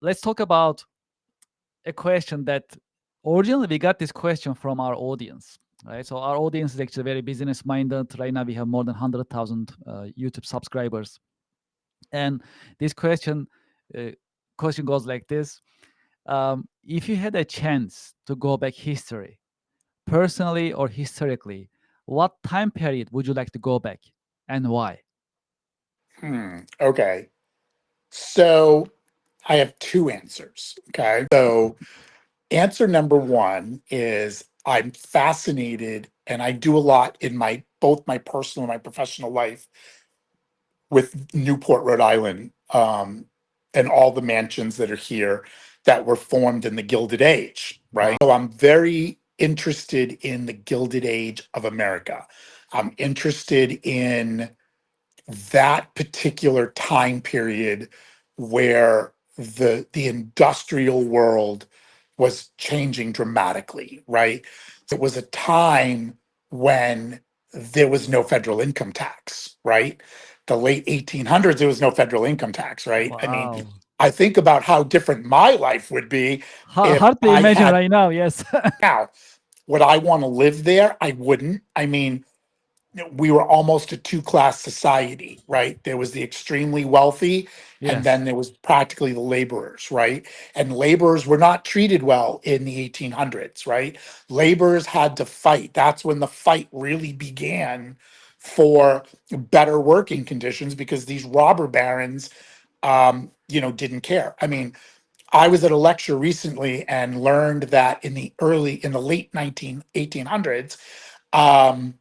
let's talk about a question that originally we got this question from our audience, right? So our audience is actually very business minded. Right now we have more than 100,000 YouTube subscribers, and this uh, question goes like this: if you had a chance to go back history, personally or historically, what time period would you like to go back, and why? Okay. So I have two answers. Okay. So answer number one is I'm fascinated and I do a lot in my both my personal and my professional life with Newport, Rhode Island, and all the mansions that are here that were formed in the Gilded Age, right? Wow. So I'm very interested in the Gilded Age of America. I'm interested in that particular time period where the industrial world was changing dramatically, right? It was a time when there was no federal income tax, right? The late 1800s, there was no federal income tax, right? I mean, Wow. I think about how different my life would be if Hard to I imagine had right now. Yes. now. Would I want to live there? I wouldn't. I mean, we were almost a two-class society, right? There was the extremely wealthy, and Yes. then there was practically the laborers, right? And laborers were not treated well in the 1800s, right? Laborers had to fight. That's when the fight really began for better working conditions because these robber barons, didn't care. I mean, I was at a lecture recently and learned that in the late 1800s, um,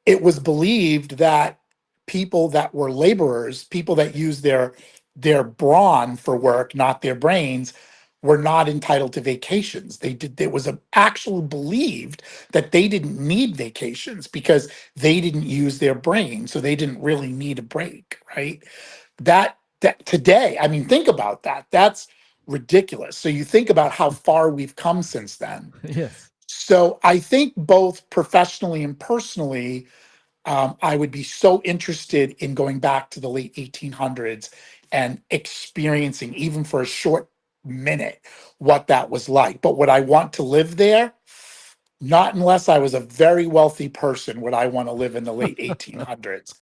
it was believed that people that were laborers, people that used their brawn for work, not their brains, were not entitled to vacations. They did. There was actually believed that they didn't need vacations because they didn't use their brain, so they didn't really need a break, right? That today, I mean, think about that. That's ridiculous. So you think about how far we've come since then. Yes. So I think both professionally and personally, I would be so interested in going back to the late 1800s and experiencing, even for a short minute, what that was like. But would I want to live there? Not unless I was a very wealthy person would I want to live in the late 1800s.